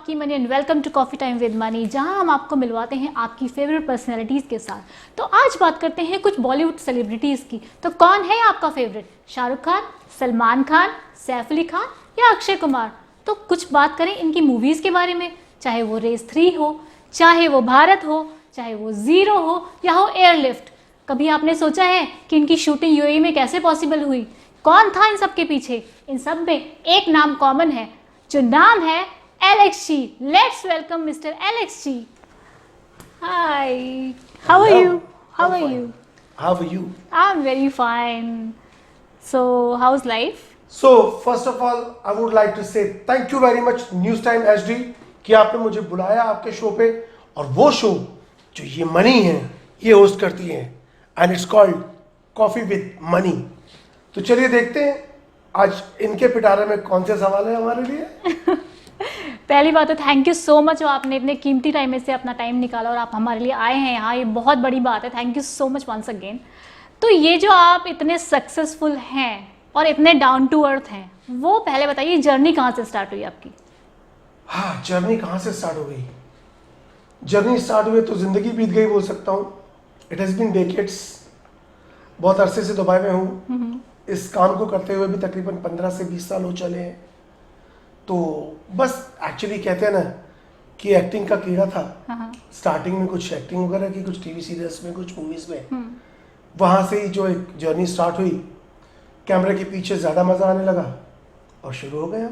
आपकी Mani and welcome to coffee time with Mani, जहां हम आपको मिलवाते हैं आपकी फेवरेट पर्सनैलिटीज़ के साथ। तो आज बात करते हैं कुछ बॉलीवुड सेलिब्रिटीज़ की। तो कौन है आपका फेवरेट? शाहरुख खान, सलमान खान, सैफ अली खान या अक्षय कुमार? तो कुछ बात करें इनकी मूवीज़ के बारे में, चाहे वो रेस 3 हो, चाहे वो भारत हो, चाहे वो ज़ीरो हो या हो एयरलिफ्ट। कभी आपने सोचा है कि इनकी शूटिंग यूएई में कैसे पॉसिबल हुई? कौन था इन सब के पीछे? इन सब में एक नाम कॉमन है, जो नाम है Alex ji. Let's welcome mister Alex ji. Hi, how are you? How are you? I'm very fine. So, how's life? So, first of all, I would like to say thank you very much News Time HD कि आपने मुझे बुलाया आपके show पे, और वो show जो ये मनी है ये होस्ट करती है, and it's called coffee with money. तो चलिए देखते हैं आज इनके पिटारे में कौन से सवाल है हमारे लिए। पहली बात तो थैंक यू सो मच, आपने इतने कीमती टाइम में से अपना टाइम निकाला और आप हमारे लिए आए हैं यहाँ, ये बहुत बड़ी बात है। Thank you so much once again. तो ये जो आप इतने सक्सेसफुल हैं और इतने डाउन टू अर्थ हैं, वो पहले बताइए जर्नी कहाँ से स्टार्ट हुई आपकी? हाँ, जर्नी कहाँ से स्टार्ट हो गई? जर्नी स्टार्ट हुई तो ज़िंदगी बीत गई बोल सकता हूँ। It has been decades. बहुत अरसे से दुबई में हूँ। इस काम को करते हुए भी तकरीबन 15 से 20 साल हो चले हैं। तो बस एक्चुअली कहते हैं ना कि एक्टिंग का कीड़ा था। स्टार्टिंग में कुछ एक्टिंग वगैरह की, कुछ टीवी सीरियल्स में, कुछ मूवीज़ में। वहाँ से ही जो एक जर्नी स्टार्ट हुई, कैमरे के पीछे ज़्यादा मज़ा आने लगा और शुरू हो गया।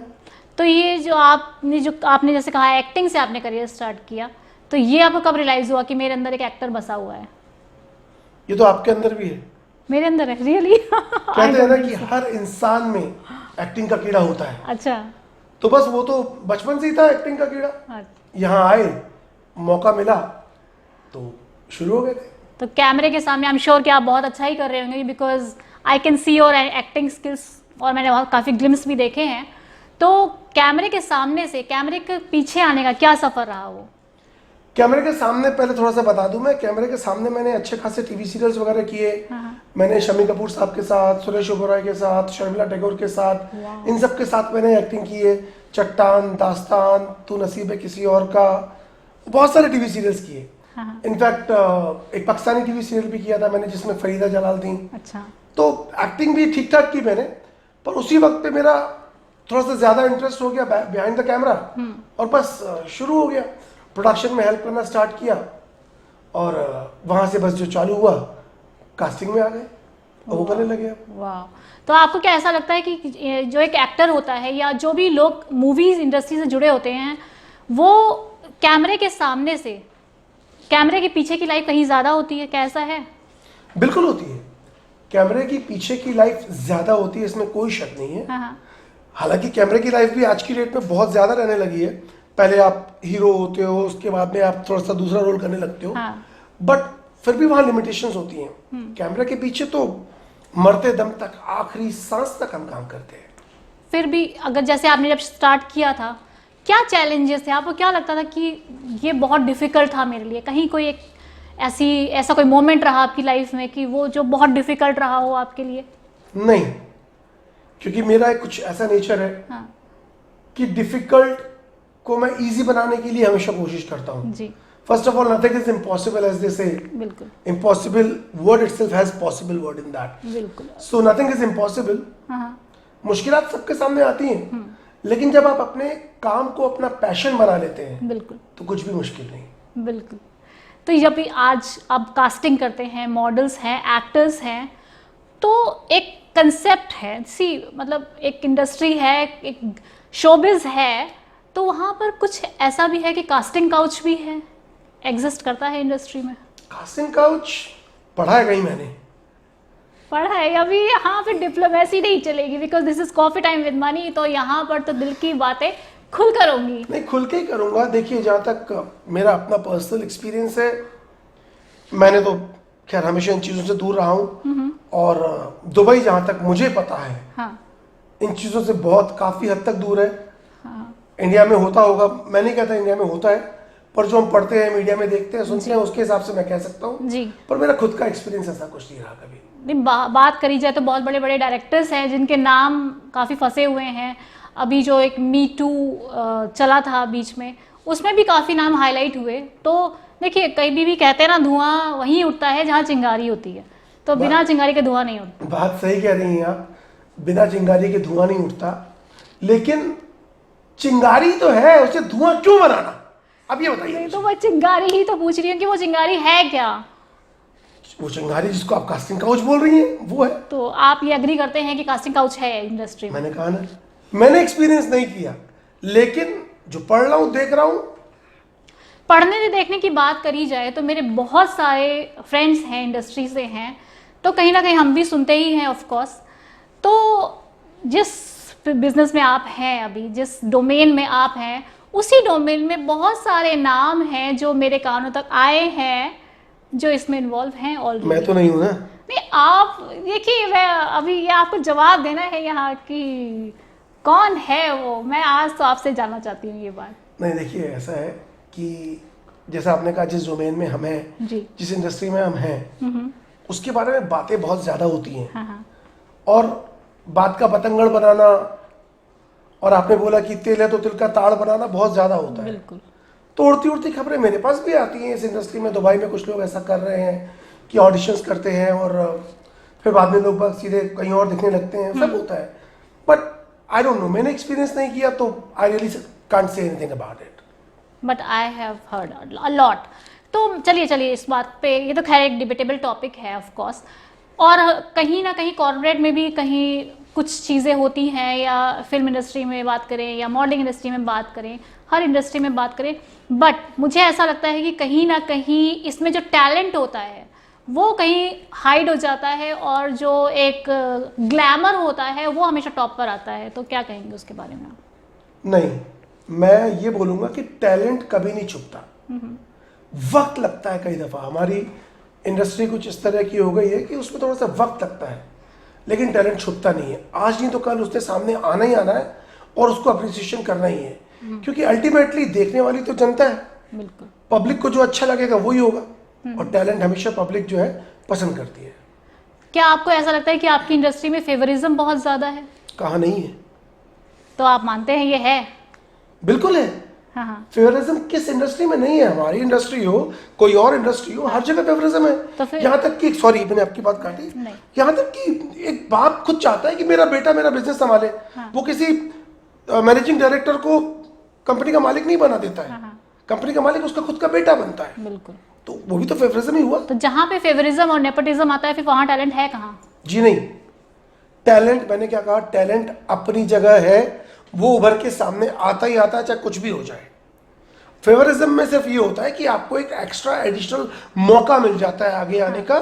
तो ये जो आपने जैसे कहा एक्टिंग से आपने करियर स्टार्ट किया, तो ये आपको कब रियलाइज़ हुआ कि मेरे अंदर एक एक्टर बसा हुआ है? ये तो आपके अंदर भी है। मेरे अंदर है? रियली? कहते हैं ना कि हर इंसान में एक्टिंग का कीड़ा होता है। अच्छा। तो बस वो तो बचपन से ही था एक्टिंग का कीड़ा। यहाँ आए, मौका मिला तो शुरू हो गए थे। तो कैमरे के सामने आई एम श्योर कि आप बहुत अच्छा ही कर रहे होंगे, because I can see your acting skills, और मैंने बहुत काफ़ी ग्लिम्स भी देखे हैं। तो कैमरे के सामने से कैमरे के पीछे आने का क्या सफ़र रहा वो? कैमरे के सामने पहले थोड़ा सा बता दूं, मैं कैमरे के सामने मैंने अच्छे खासे टीवी सीरियल्स वगैरह किए। मैंने शम्मी कपूर साहब के साथ, सुरेश ओबेरॉय के साथ, शर्मिला टैगोर के साथ, इन सब के साथ मैंने एक्टिंग की है। चट्टान, दास्तान, तू नसीब है किसी और का, बहुत सारे टीवी सीरियल्स किए। इनफैक्ट एक पाकिस्तानी टीवी सीरियल भी किया था मैंने जिसमें फरीदा जलाल थी। अच्छा। तो एक्टिंग भी ठीक ठाक की मैंने, पर उसी वक्त पे मेरा थोड़ा सा ज्यादा इंटरेस्ट हो गया बिहाइंड द कैमरा, और बस शुरू हो गया। प्रोडक्शन में हेल्प करना स्टार्ट किया, और वहाँ से बस जो चालू हुआ, कास्टिंग में आ गए और वो करने लगे। वाह। तो आपको क्या ऐसा लगता है कि जो एक एक्टर होता है या जो भी लोग मूवीज़ इंडस्ट्री से जुड़े होते हैं, वो कैमरे के सामने से कैमरे के पीछे की लाइफ कहीं ज़्यादा होती है? क्या ऐसा है? बिल्कुल होती है। कैमरे की पीछे की लाइफ ज़्यादा होती है, इसमें कोई शक नहीं है। हालांकि कैमरे की लाइफ भी आज की डेट में बहुत ज़्यादा रहने लगी है। पहले आप हीरो होते हो, उसके बाद में आप थोड़ा सा दूसरा रोल करने लगते हो, बट फिर भी वहाँ लिमिटेशंस होती हैं। कैमरे के पीछे तो मरते दम तक, आखिरी सांस तक हम काम करते हैं। फिर भी अगर जैसे आपने जब स्टार्ट किया था, क्या चैलेंजेस थे? आपको क्या लगता था कि ये बहुत डिफिकल्ट था मेरे लिए? कहीं कोई एक ऐसा कोई मोमेंट रहा आपकी लाइफ में कि वो जो बहुत डिफिकल्ट रहा हो आपके लिए? नहीं, क्योंकि मेरा कुछ ऐसा नेचर है कि डिफिकल्ट को मैं इजी बनाने के लिए हमेशा कोशिश करता हूँ। जी। First of all, nothing is impossible as they say. बिल्कुल। Impossible word itself has possible word in that. बिल्कुल। So nothing is impossible. मुश्किलात सबके सामने आती हैं, लेकिन जब आप अपने काम को अपना पैशन बना लेते हैं, बिल्कुल, तो कुछ भी मुश्किल नहीं। बिल्कुल। तो जब भी आज आप कास्टिंग करते हैं, मॉडल्स हैं, एक्टर्स हैं, तो एक कंसेप्ट है, मतलब एक इंडस्ट्री है, एक शोबिज है, तो वहाँ पर कुछ ऐसा भी है कि कास्टिंग काउच भी है, एग्जिस्ट करता है इंडस्ट्री में? कास्टिंग काउच पढ़ा है कहीं मैंने? पढ़ा है। अभी यहाँ पे डिप्लोमेसी नहीं चलेगी, because this is coffee time with money, तो यहाँ पर तो दिल की बातें खुल कर होंगी। नहीं, खुल के ही करूँगा। देखिए, जहाँ तक मेरा अपना पर्सनल एक्सपीरियंस है, मैंने तो खैर हमेशा इन चीज़ों से दूर रहा हूँ, और दुबई जहाँ तक मुझे पता है, इन चीज़ों से बहुत काफ़ी हद तक दूर है। इंडिया में होता होगा, मैं नहीं कहता इंडिया में होता है, पर जो हम पढ़ते हैं, मीडिया में देखते हैं, सुनते हैं, उसके हिसाब से मैं कह सकता हूँ जी। पर मेरा खुद का एक्सपीरियंस ऐसा कुछ नहीं रहा कभी। बात करी जाए तो बहुत बड़े बड़े डायरेक्टर्स हैं जिनके नाम काफ़ी फंसे हुए हैं, अभी जो एक मी टू चला था बीच में, उसमें भी काफ़ी नाम हाईलाइट हुए। तो देखिए, कहीं भी कहते हैं ना, धुआं वहीं उठता है जहाँ चिंगारी होती है, तो बिना चिंगारी के धुआं नहीं उठता। बात सही कह रही हैं आप, बिना चिंगारी के धुआं नहीं उठता, लेकिन चिंगारी तो है, उसे धुआं क्यों बनाना? अब ये बताइए। नहीं, तो मैं चिंगारी ही तो पूछ रही हूँ कि वो चिंगारी है क्या। वो चिंगारी जिसको आप कास्टिंग काउच बोल रही हैं वो है। तो आप ये एग्री करते हैं कि कास्टिंग काउच है इंडस्ट्री में? मैंने कहा ना, मैंने एक्सपीरियंस नहीं किया, लेकिन जो पढ़ रहा हूँ, देख रहा हूँ। पढ़ने देखने की बात करी जाए तो मेरे बहुत सारे फ्रेंड्स हैं, इंडस्ट्री से हैं, तो कहीं ना कहीं हम भी सुनते ही हैं ऑफ कोर्स। तो जिस बिजनेस में आप हैं अभी, जिस डोमेन में आप हैं, उसी डोमेन में बहुत सारे नाम हैं जो मेरे कानों तक आए हैं जो इसमें इन्वॉल्व हैं ऑलरेडी। मैं तो नहीं हूँ ना। नहीं, आप देखिए, मैं अभी ये आपको जवाब देना है यहाँ कि कौन है वो, मैं आज तो आपसे जानना चाहती हूँ ये बात। नहीं, देखिए ऐसा है कि जैसा आपने कहा, जिस डोमेन में हम हैं, जी। जिस इंडस्ट्री में हम हैं, उसके बारे में बातें बहुत ज़्यादा होती हैं। हाँ हाँ। और बात का बतंगड़ बनाना, और आपने बोला कि तिल है तो तिल का ताड़ बनाना बहुत ज़्यादा होता है। बिल्कुल। तो उड़ती उड़ती खबरें मेरे पास भी आती हैं इस इंडस्ट्री में। दुबई में कुछ लोग ऐसा कर रहे हैं कि ऑडिशंस करते हैं और फिर बाद में लोग बस सीधे कहीं और दिखने लगते हैं, सब होता है। बट आई डोंट नो, मैंने एक्सपीरियंस नहीं किया, तो I really can't say anything about it. But I have heard a lot. तो चलिए इस बात पे, ये तो खैर एक डिबेटेबल टॉपिक है ऑफ कोर्स, और कहीं ना कहीं कॉर्पोरेट में भी कहीं कुछ चीज़ें होती हैं, या फिल्म इंडस्ट्री में बात करें या मॉडलिंग इंडस्ट्री में बात करें, हर इंडस्ट्री में बात करें। बट मुझे ऐसा लगता है कि कहीं ना कहीं इसमें जो टैलेंट होता है वो कहीं हाइड हो जाता है, और जो एक ग्लैमर होता है वो हमेशा टॉप पर आता है। तो क्या कहेंगे उसके बारे में? नहीं, मैं ये बोलूँगा कि टैलेंट कभी नहीं छुपता, वक्त लगता है। कई दफ़ा हमारी इंडस्ट्री कुछ इस तरह की हो गई है कि उसमें थोड़ा सा वक्त लगता है, लेकिन टैलेंट छुपता नहीं है। आज नहीं तो कल उसने सामने आना ही आना है, और उसको अप्रिसिएशन करना ही है, क्योंकि अल्टीमेटली देखने वाली तो जनता है। बिल्कुल। पब्लिक को जो अच्छा लगेगा वही होगा, और टैलेंट हमेशा पब्लिक जो है पसंद करती है। क्या आपको ऐसा लगता है कि आपकी इंडस्ट्री में फेवरिज्म बहुत ज़्यादा है? कहा नहीं है। तो आप मानते हैं ये है? बिल्कुल है। हाँ हाँ। फेवरिज्म किस इंडस्ट्री में नहीं है? हमारी इंडस्ट्री हो, कोई और इंडस्ट्री हो, हर जगह फेवरिज्म है। तो फिर यहाँ तक कि, सॉरी मैंने आपकी बात काटी, नहीं। यहाँ तक कि एक बाप खुद चाहता है कि मेरा बेटा मेरा बिजनेस संभाले। हाँ। वो किसी मैनेजिंग डायरेक्टर को कंपनी का मालिक नहीं बना देता है। हाँ। कंपनी का मालिक उसका खुद का बेटा बनता है। बिल्कुल। तो वो भी तो फेवरिज्म ही हुआ। तो जहाँ पे फेवरिज्म और नेपोटिज्म आता है, फिर वहाँ टैलेंट है कहाँ? जी नहीं, टैलेंट, मैंने क्या कहा, टैलेंट अपनी जगह है, वो उभर के सामने आता ही आता है, चाहे कुछ भी हो जाए। फेवरिज्म में सिर्फ ये होता है कि आपको एक एक्स्ट्रा एडिशनल मौका मिल जाता है आगे आने का,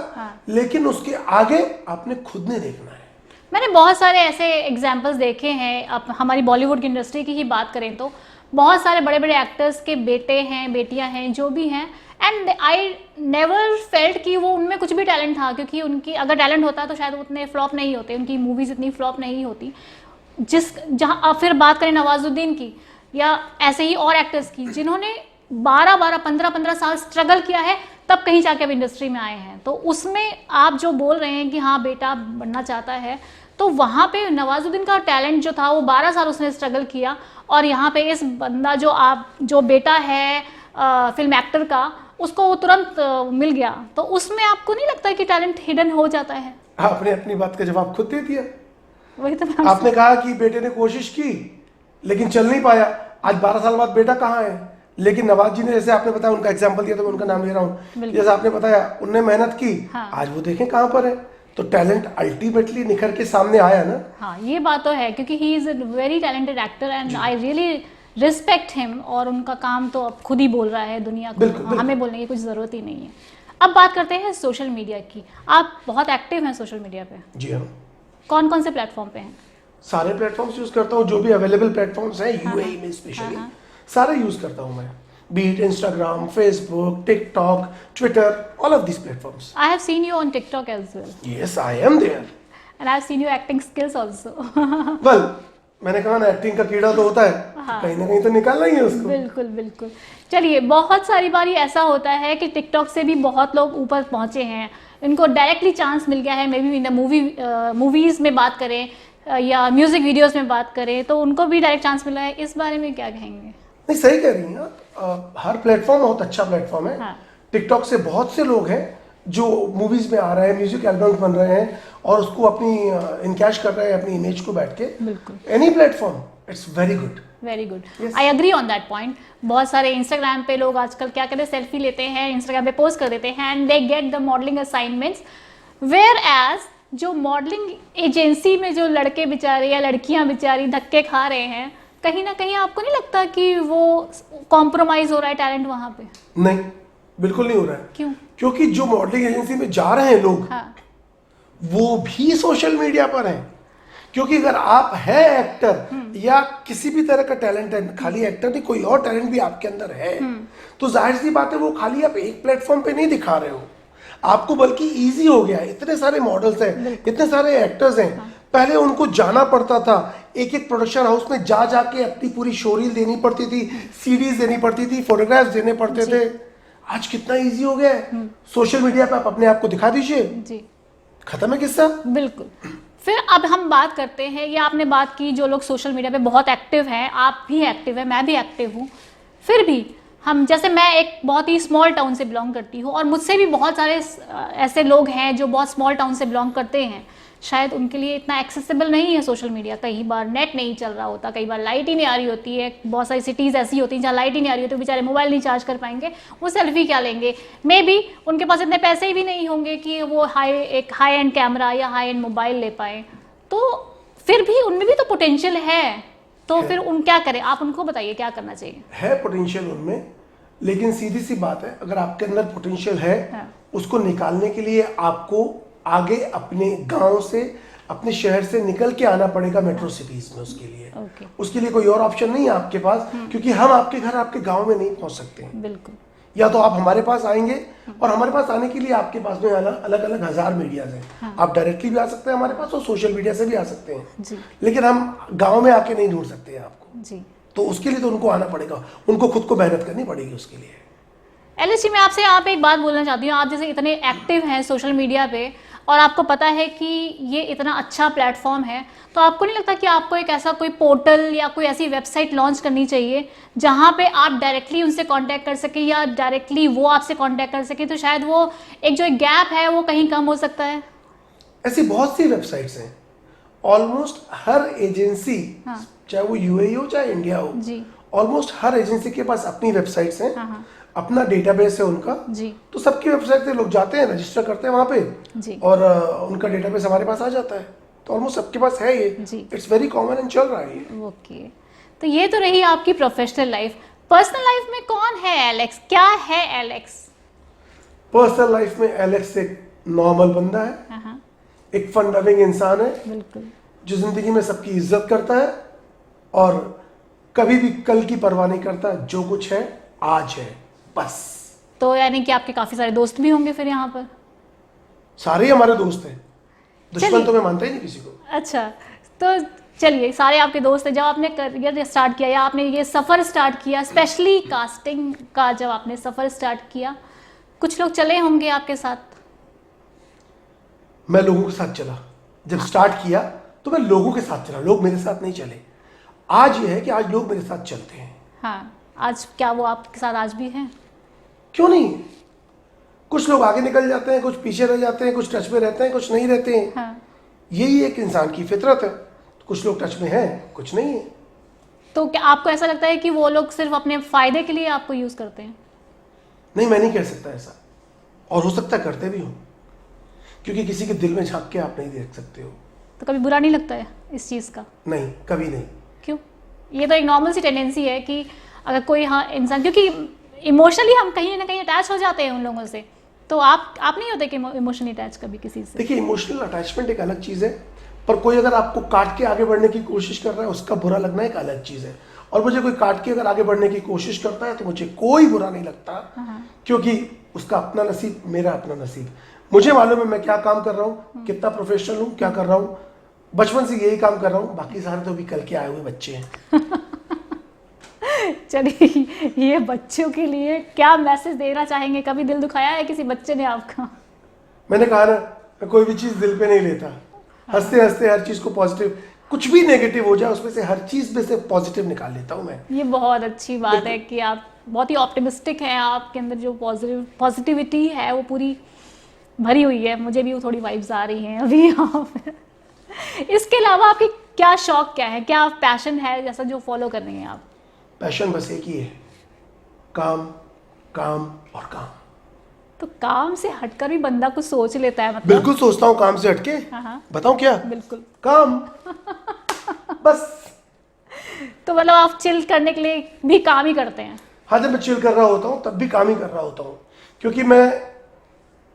लेकिन उसके आगे आपने खुद ने देखना है। मैंने बहुत सारे ऐसे एग्जाम्पल्स देखे हैं। अब हमारी बॉलीवुड की इंडस्ट्री की ही बात करें तो बहुत सारे बड़े बड़े एक्टर्स के बेटे हैं, बेटियां हैं, जो भी हैं, एंड आई नेवर फेल्ट कि वो उनमें कुछ भी टैलेंट था, क्योंकि उनकी अगर टैलेंट होता तो शायद उतने फ्लॉप नहीं होते, उनकी मूवीज़ इतनी फ्लॉप नहीं होती। जहाँ फिर बात करें नवाजुद्दीन की, या ऐसे ही और एक्टर्स की जिन्होंने 12-12, 15-15 साल स्ट्रगल किया है, तब कहीं जाके अब इंडस्ट्री में आए हैं। तो उसमें आप जो बोल रहे हैं कि हाँ बेटा बनना चाहता है, तो वहाँ पे नवाजुद्दीन का टैलेंट जो था वो 12 साल उसने स्ट्रगल किया, और यहाँ पे इस बंदा जो बेटा है फिल्म एक्टर का, उसको वो तुरंत मिल गया। तो उसमें आपको नहीं लगता है कि टैलेंट हिडन हो जाता है? आपने अपनी बात का जवाब खुद दे दिया। वही तो आपने कहा कि बेटे ने कोशिश की लेकिन चल नहीं पाया। आज 12 साल बाद बेटा कहाँ है? लेकिन नवाज जी ने, जैसे आपने बताया, उनका एग्जांपल दिया तो मैं उनका नाम ले रहा हूँ, जैसे आपने बताया उनने मेहनत की। हाँ। आज वो देखें कहाँ पर है। तो टैलेंट अल्टीमेटली निखर के सामने आया ना। हाँ, ये बात तो है, क्योंकि he is a very talented actor and I really respect him, और उनका काम तो अब खुद ही बोल रहा है दुनिया को। बिल्कुल। हमें बोलने की कुछ ज़रूरत ही नहीं है। अब बात करते हैं सोशल मीडिया की। आप बहुत एक्टिव हैं सोशल मीडिया पे। जी हाँ, कौन कौन से प्लेटफॉर्म पे हैं? सारे प्लेटफॉर्म्स यूज करता हूँ, जो भी अवेलेबल प्लेटफॉर्म्स हैं यूएई में स्पेशली, सारे यूज करता हूँ मैं। Be it Instagram, Facebook, TikTok, Twitter, all of this platforms. I have seen you on TikTok as well. Yes, I am there. And I have seen your acting skills also. Well, मैंने कहा ना, acting का कीड़ा तो होता है, तो कहीं ना कहीं तो निकालना ही है उसको। बिल्कुल बिल्कुल। चलिए, बहुत सारी बारी ऐसा होता है कि टिकटॉक से भी बहुत लोग ऊपर पहुंचे हैं, इनको डायरेक्टली चांस मिल गया है। मे बी इन मूवीज़ में बात करें, या म्यूजिक वीडियोस में बात करें तो उनको भी डायरेक्ट चांस मिला है, इस बारे में क्या कहेंगे? नहीं, सही कह रही हैं आप। हर प्लेटफॉर्म बहुत अच्छा प्लेटफॉर्म है। हाँ। टिकटॉक से बहुत से लोग हैं जो मूवीज में आ रहे हैं, म्यूजिक एल्बम्स बन रहे हैं और उसको अपनी इनकैश कर रहे हैं अपनी इमेज को बैठ के। बिल्कुल। Any platform, it's very good. Very good, Yes. I agree on that point. बहुत सारे इंस्टाग्राम पे लोग आजकल क्या करते हैं, सेल्फी लेते हैं, इंस्टाग्राम पे पोस्ट कर देते हैं and they get the modelling assignments, where age जो मॉडलिंग एजेंसी में जो लड़के बेचारे या लड़कियां बेचारी धक्के खा रहे हैं, कहीं ना कहीं आपको नहीं लगता कि वो कॉम्प्रोमाइज हो रहा है टैलेंट वहां पे? नहीं, बिल्कुल नहीं हो रहा है। क्यों? क्योंकि जो मॉडलिंग एजेंसी में जा रहे हैं लोग, हाँ। वो भी सोशल मीडिया पर हैं। क्योंकि अगर आप है एक्टर या किसी भी तरह का टैलेंट है, खाली एक्टर नहीं, कोई और टैलेंट भी आपके अंदर है, तो जाहिर सी बात है वो खाली आप एक प्लेटफॉर्म पे नहीं दिखा रहे हो, आपको बल्कि इजी हो गया है। इतने सारे मॉडल्स हैं, इतने सारे एक्टर्स हैं। पहले उनको जाना पड़ता था, एक एक प्रोडक्शन हाउस में जा जाके अपनी पूरी शोरील देनी पड़ती थी, सीडीज देनी पड़ती थी, फोटोग्राफ्स देने पड़ते थे। आज कितना इजी हो गया है, सोशल मीडिया पे आप अपने आप को दिखा दीजिए, जी, खत्म है किस्सा। बिल्कुल। फिर अब हम बात करते हैं, ये आपने बात की जो लोग सोशल मीडिया पे बहुत एक्टिव हैं, आप भी एक्टिव है, मैं भी एक्टिव हूँ, फिर भी हम, जैसे मैं एक बहुत ही स्मॉल टाउन से बिलोंग करती हूँ और मुझसे भी बहुत सारे ऐसे लोग हैं जो बहुत स्मॉल टाउन से बिलोंग करते हैं, शायद उनके लिए इतना एक्सेसिबल नहीं है सोशल मीडिया। कई बार नेट नहीं चल रहा होता, कई बार लाइट ही नहीं आ रही होती है, बहुत सारी सिटीज़ ऐसी होती हैं जहाँ लाइट ही नहीं आ रही होती, तो बेचारे मोबाइल नहीं चार्ज कर पाएंगे, वो सेल्फी क्या लेंगे। मे बी उनके पास इतने पैसे भी नहीं होंगे कि वो एक हाई एंड कैमरा या हाई एंड मोबाइल ले पाए, तो फिर भी उनमें भी तो पोटेंशियल है, तो फिर उन क्या करें? आप उनको बताइए क्या करना चाहिए। है पोटेंशियल उनमें, लेकिन सीधी सी बात है, अगर आपके अंदर पोटेंशियल है, हाँ। उसको निकालने के लिए आपको आगे अपने गांव से, अपने शहर से निकल के आना पड़ेगा मेट्रो सिटीज में। उसके लिए उसके लिए कोई और ऑप्शन नहीं है आपके पास, क्योंकि हम आपके घर, आपके गांव में नहीं पहुंच सकते हैं। बिल्कुल। या तो आप हमारे पास आएंगे, और हमारे पास आने के लिए आपके पास में अलग अलग हजार मीडियाज हैं। हाँ। आप डायरेक्टली भी आ सकते हैं हमारे पास और सोशल मीडिया से भी आ सकते हैं जी। लेकिन हम गांव में आके नहीं ढूंढ सकते हैं आपको जी। तो उसके लिए तो उनको आना पड़ेगा, उनको खुद को मेहनत करनी पड़ेगी उसके लिए। एलएसजी, मैं आपसे यहाँ पे एक बात बोलना चाहती हूँ, आप जैसे इतने एक्टिव हैं सोशल मीडिया पे और आपको पता है कि ये इतना अच्छा प्लेटफॉर्म है, तो आपको नहीं लगता कि आपको एक ऐसा कोई पोर्टल या कोई ऐसी वेबसाइट लॉन्च करनी चाहिए जहाँ पे आप डायरेक्टली उनसे कांटेक्ट कर सकें या डायरेक्टली वो आपसे कांटेक्ट कर सकें, तो शायद वो एक जो एक गैप है वो कहीं कम हो सकता है? ऐसी बहुत सी वेबसाइट्स हैं, ऑलमोस्ट हर एजेंसी, हाँ। चाहे वो यूएई हो चाहे इंडिया हो, जी। ऑलमोस्ट हर एजेंसी के पास अपनी वेबसाइट्स हैं। हाँ। अपना डेटाबेस है उनका। जी। तो सबकी वेबसाइट पे लोग जाते हैं, रजिस्टर करते हैं वहाँ पे, जी। और उनका डेटाबेस हमारे पास आ जाता है। तो ऑलमोस्ट सबके पास है ये। जी। इट्स वेरी कॉमन एंड चल रहा है ये। ओके, तो ये तो रही आपकी प्रोफेशनल लाइफ। पर्सनल लाइफ में कौन है एलेक्स? क्या है एलेक्स? पर्सनल लाइफ में एलेक्स एक नॉर्मल बंदा है, हाँ। एक फन लविंग इंसान है, बिल्कुल। जो जिंदगी में सबकी इज्जत करता है और कभी भी कल की परवाह नहीं करता। जो कुछ है आज है बस। तो यानी कि आपके काफी सारे दोस्त भी होंगे फिर यहाँ पर? सारे ही हमारे दोस्त हैं, दुश्मन चलिए। तो मैं मानता ही नहीं किसी को। अच्छा, तो चलिए, सारे आपके दोस्त हैं। जब आपने करियर स्टार्ट किया या आपने ये सफ़र स्टार्ट किया, स्पेशली कास्टिंग का जब आपने सफ़र स्टार्ट किया, कुछ लोग चले होंगे आपके साथ? मैं लोगों के साथ चला। जब स्टार्ट किया तो मैं लोगों के साथ चला, लोग मेरे साथ नहीं चले। आज ये है कि आज लोग मेरे साथ चलते हैं। हाँ, आज क्या वो आपके साथ आज भी हैं? क्यों नहीं? कुछ लोग आगे निकल जाते हैं, कुछ पीछे रह जाते हैं, कुछ टच में रहते हैं, कुछ नहीं रहते हैं। हाँ। यही एक इंसान की फितरत है। कुछ लोग टच में हैं, कुछ नहीं है। तो क्या आपको ऐसा लगता है कि वो लोग सिर्फ अपने फायदे के लिए आपको यूज़ करते हैं? नहीं, मैं नहीं कह सकता ऐसा, और हो सकता करते भी हो, क्योंकि किसी के दिल में झांक के आप नहीं देख सकते हो। तो कभी बुरा नहीं लगता है इस चीज़ का? नहीं, कभी नहीं। क्यों? ये तो एक नॉर्मल सी टेंडेंसी है कि अगर कोई, हाँ, इंसान, क्योंकि इमोशनली हम कहीं ना कहीं अटैच हो जाते हैं उन लोगों से, तो आप नहीं होते कि इमोशनली अटैच कभी किसी से? देखिए, इमोशनल अटैचमेंट एक अलग चीज़ है, पर कोई अगर आपको काट के आगे बढ़ने की कोशिश कर रहा है, उसका बुरा लगना एक अलग चीज़ है। और मुझे कोई काट के अगर आगे बढ़ने की कोशिश करता है तो मुझे कोई बुरा नहीं लगता, क्योंकि उसका अपना नसीब, मेरा अपना नसीब। मुझे मालूम है मैं क्या काम कर रहा हूँ, कितना प्रोफेशनल हूँ, क्या कर रहा हूँ। बचपन से यही काम कर रहा हूँ, बाकी सारे तो अभी कल के आए हुए बच्चे हैं। चलिए, ये बच्चों के लिए क्या मैसेज देना चाहेंगे? कभी दिल दुखाया है किसी बच्चे ने आपका? मैंने कहा ना, मैं कोई भी चीज़ दिल पे नहीं लेता। हंसते हंसते हर चीज़ को पॉजिटिव कुछ भी नेगेटिव हो जाए उसमें से हर चीज में से पॉजिटिव निकाल लेता हूँ मैं। ये बहुत अच्छी बात है कि आप बहुत ही ऑप्टिमिस्टिक हैं, आपके अंदर जो पॉजिटिविटी है वो पूरी भरी हुई है। मुझे भी वो थोड़ी वाइब्स आ रही हैं अभी यहाँ पे। इसके अलावा आपके क्या शौक क्या है, क्या पैशन है जैसा जो फॉलो कर रही हैं आप? पैशन बस एक ही है, काम काम और काम। तो काम से हटकर भी बंदा कुछ सोच लेता है, मतलब? बिल्कुल सोचता हूँ काम से हटके। हाँ। बताऊँ क्या? बिल्कुल। काम बस। तो मतलब आप चिल करने के लिए भी काम ही करते हैं? हाँ, जब मैं चिल कर रहा होता हूँ तब भी काम ही कर रहा होता हूँ, क्योंकि मैं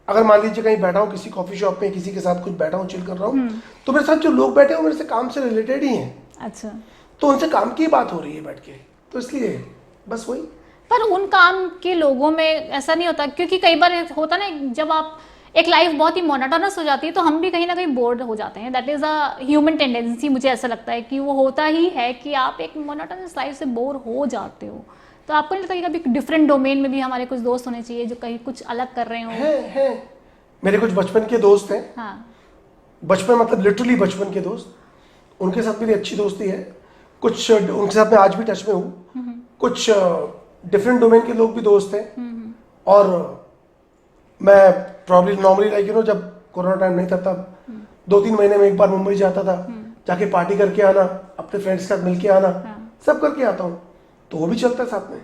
अगर मान लीजिए कहीं बैठा हूँ किसी कॉफी शॉप में, किसी के साथ कुछ बैठा हूँ, चिल कर रहा हूँ, तो मेरे साथ जो लोग बैठे हैं वो मेरे से काम से रिलेटेड ही हैं। अच्छा। तो उनसे काम की बात हो रही है बैठ के, तो इसलिए बस वही। पर उन काम के लोगों में ऐसा नहीं होता, क्योंकि कई बार होता ना, जब आप एक लाइफ बहुत ही मोनोटोनस हो जाती है तो हम भी कहीं ना कहीं बोर्ड हो जाते हैं। That is a human tendency. मुझे ऐसा लगता है कि वो होता ही है कि आप एक मोनोटोनस लाइफ से बोर हो जाते हो। तो आपको नहीं लगता कि कभी डिफरेंट डोमेन में भी हमारे कुछ दोस्त होने चाहिए जो कहीं कुछ अलग कर रहे हो? है मेरे कुछ बचपन के दोस्त हैं। हाँ। बचपन मतलब लिटरली बचपन के दोस्त, उनके साथ मेरी अच्छी दोस्ती है। कुछ उनके साथ मैं आज भी टच में हूँ। कुछ डिफरेंट डोमेन के लोग भी दोस्त हैं। और मैं problem normally like you know, जब कोरोना टाइम नहीं था तब 2-3 महीने में एक बार मुंबई जाता था, जाके पार्टी करके आना, अपने फ्रेंड्स के साथ मिलके आना, सब करके आता हूँ। तो वो भी चलता है साथ में।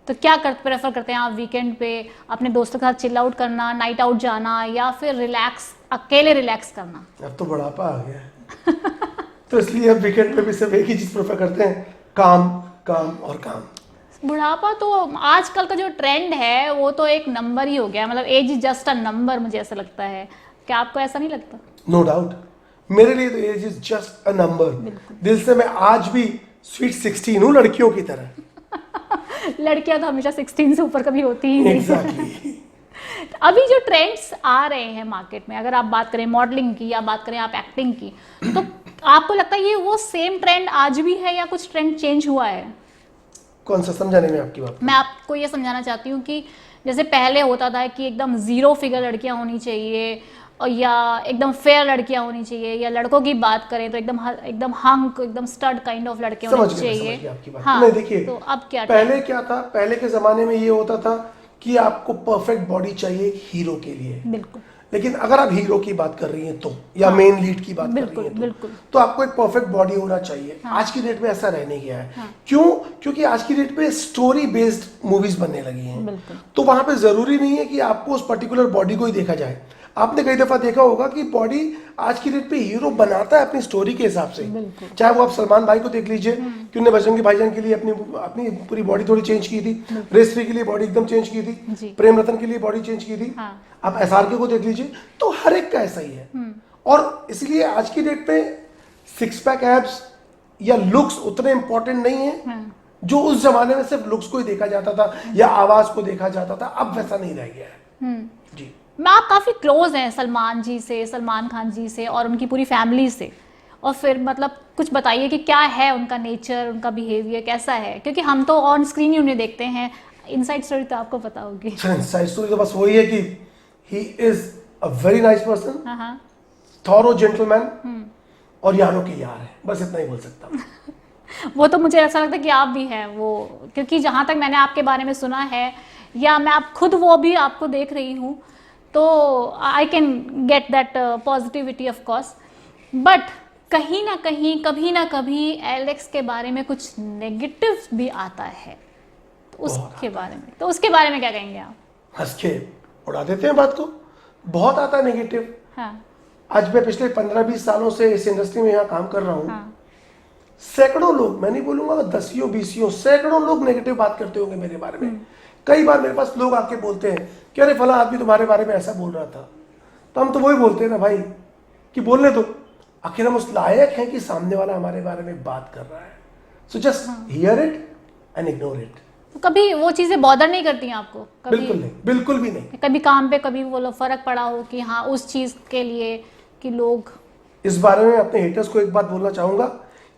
तो क्या प्रेफर करते हैं आप वीकेंड पे अपने दोस्तों के साथ चिल आउट करना, नाइट आउट जाना, या फिर अकेले रिलैक्स करना? अब तो बुढ़ापा आ गया है तो इसलिए अब वीकेंड पे भी सिर्फ एक ही चीज प्रेफर करते हैं, काम काम और काम। बुढ़ापा तो आजकल का जो ट्रेंड है वो तो एक नंबर ही हो गया, मतलब age is just a number, मुझे ऐसा लगता है। क्या आपको ऐसा नहीं लगता? नो डाउट, मेरे लिए तो age is just a number. दिल से मैं आज भी स्वीट 16 हूँ, लड़कियों की तरह। लड़कियां तो हमेशा 16 से ऊपर कभी होती ही नहीं। Exactly. अभी जो ट्रेंड्स आ रहे हैं मार्केट में, अगर आप बात करें मॉडलिंग की या बात करें आप एक्टिंग की, तो आपको लगता है ये वो सेम ट्रेंड आज भी है या कुछ ट्रेंड चेंज हुआ है? कौन सा समझाने में आपकी बात? मैं आपको ये समझाना चाहती हूँ कि जैसे पहले होता था कि एकदम जीरो फिगर लड़कियां होनी चाहिए, और या एकदम फेयर लड़कियां होनी चाहिए, या लड़कों की बात करें तो एकदम हंक, एकदम स्टड काइंड ऑफ लड़के होने चाहिए। समझ गया आपकी बात। हाँ, नहीं देखिए, तो अब क्या पहले क्या था, पहले के जमाने में ये होता था कि आपको परफेक्ट बॉडी चाहिए एक हीरो के लिए। बिल्कुल। लेकिन अगर आप हीरो की बात कर रही हैं तो, या मेन लीड की बात कर रही हैं तो आपको एक परफेक्ट बॉडी होना चाहिए। आज की डेट में ऐसा रह नहीं गया है। क्यों? क्योंकि आज की डेट पे स्टोरी बेस्ड मूवीज बनने लगी हैं। तो वहां पे जरूरी नहीं है कि आपको उस पर्टिकुलर बॉडी को ही देखा जाए। आपने कई दफा देखा होगा कि बॉडी आज की डेट पे हीरो बनाता है अपनी स्टोरी के हिसाब से। चाहे वो आप सलमान भाई को देख लीजिए कि उन्होंने बजरंगी भाईजान के लिए अपनी पूरी बॉडी थोड़ी चेंज की थी, रेसरी के लिए बॉडी एकदम चेंज की थी, प्रेम रतन के लिए बॉडी चेंज की थी। आप SRK को देख लीजिए, तो हर एक का ऐसा ही है। और इसलिए आज की डेट पे 6 पैक एब्स या लुक्स उतने इंपॉर्टेंट नहीं है जो उस जमाने में सिर्फ लुक्स को ही देखा जाता था या आवाज को देखा जाता था। अब वैसा नहीं रह गया है। जी, मैं आप काफ़ी क्लोज हैं सलमान खान जी से और उनकी पूरी फैमिली से, और फिर मतलब कुछ बताइए कि क्या है उनका नेचर, उनका बिहेवियर कैसा है, क्योंकि हम तो ऑन स्क्रीन ही उन्हें देखते हैं। इनसाइड स्टोरी तो आपको पता होगी। इनसाइड स्टोरी तो बस वही है कि he is a very nice person, thorough gentleman, और यारों के यार है, बस इतना ही बोल सकता हूँ। वो तो मुझे ऐसा लगता है कि आप भी हैं वो, क्योंकि जहाँ तक मैंने आपके बारे में सुना है, या मैं आप खुद वो भी आपको देख रही हूँ, तो I can get that positivity of course. But कहीं ना कहीं कभी ना कभी एलेक्स के बारे में कुछ नेगेटिव भी आता है, तो उसके बारे में क्या कहेंगे आप? हंस के उड़ा देते हैं बात को, बहुत आता है नेगेटिव। हाँ। आज मैं पिछले 15-20 सालों से इस इंडस्ट्री में यहाँ काम कर रहा हूँ। हाँ। सैकड़ों लोग, मैं नहीं बोलूंगा 10-20, सैकड़ों लोग नेगेटिव बात करते होंगे मेरे बारे में। कई बार मेरे पास लोग आके बोलते हैं कि अरे फला आदमी तुम्हारे बारे में ऐसा बोल रहा था। तो हम तो वही बोलते हैं ना भाई कि बोलने दो, आखिर हम उस लायक हैं कि सामने वाला हमारे बारे में बात कर रहा है। So just here it and ignore it. तो कभी वो चीजें बॉदर नहीं करती हैं आपको? कभी? बिल्कुल नहीं, बिल्कुल भी नहीं। कभी काम पे कभी वो फर्क पड़ा हो कि हाँ उस चीज के लिए कि लोग? इस बारे में अपने हेटर्स को एक बात बोलना चाहूंगा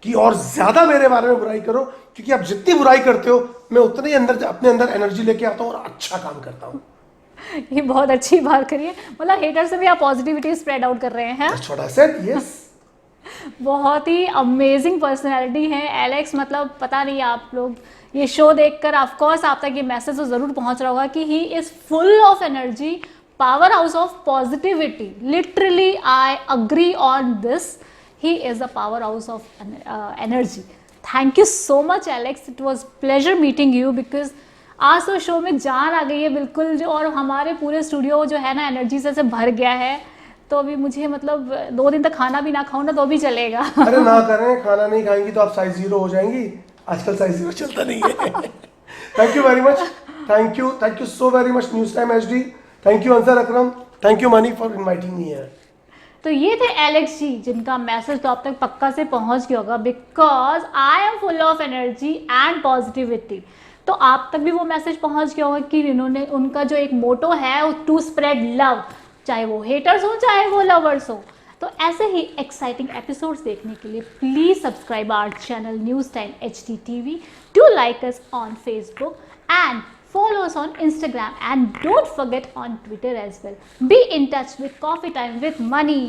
कि और ज्यादा मेरे बारे में बुराई करो, क्योंकि आप जितनी बुराई करते हो मैं उतने ही अपने अंदर एनर्जी लेके आता हूँ और अच्छा काम करता हूँ। ये बहुत अच्छी बात करिए, मतलब हेटर से भी आप पॉजिटिविटी स्प्रेड आउट कर रहे हैं। That's what I said, yes. बहुत ही अमेजिंग पर्सनैलिटी है एलेक्स, मतलब पता नहीं आप लोग ये शो देखकर ऑफ कोर्स आप तक ये मैसेज तो ज़रूर पहुंच रहा होगा कि he is full of energy, power house of positivity. Literally I agree on this. He is the power house of energy. Thank you so much Alex, it was pleasure meeting you because आज तो show में जान आ गई है बिल्कुल जो, और हमारे पूरे स्टूडियो जो है ना एनर्जी से भर गया है. तो अभी मुझे मतलब 2 दिन तक खाना भी ना खाऊं ना तो भी चलेगा. अरे ना करें, खाना नहीं खाएंगी तो आप साइज 0 हो जाएंगी. आजकल साइज 0 चलता नहीं है. Thank you very much. Thank you so very much news time HD. Thank you Ansar Akram. Thank you money for inviting me here. तो ये थे एलेक्स जी जिनका मैसेज तो आप तक पक्का से पहुंच गया होगा because I am full of energy and positivity. तो आप तक भी वो मैसेज पहुंच गया होगा कि इन्होंने उनका जो एक मोटो है वो टू स्प्रेड लव, चाहे वो हेटर्स हो चाहे वो लवर्स हो. तो ऐसे ही एक्साइटिंग एपिसोड्स देखने के लिए please subscribe our channel news time HD TV. Do like us on Facebook and follow us on Instagram and don't forget on Twitter as well. Be in touch with Coffee Time with Money.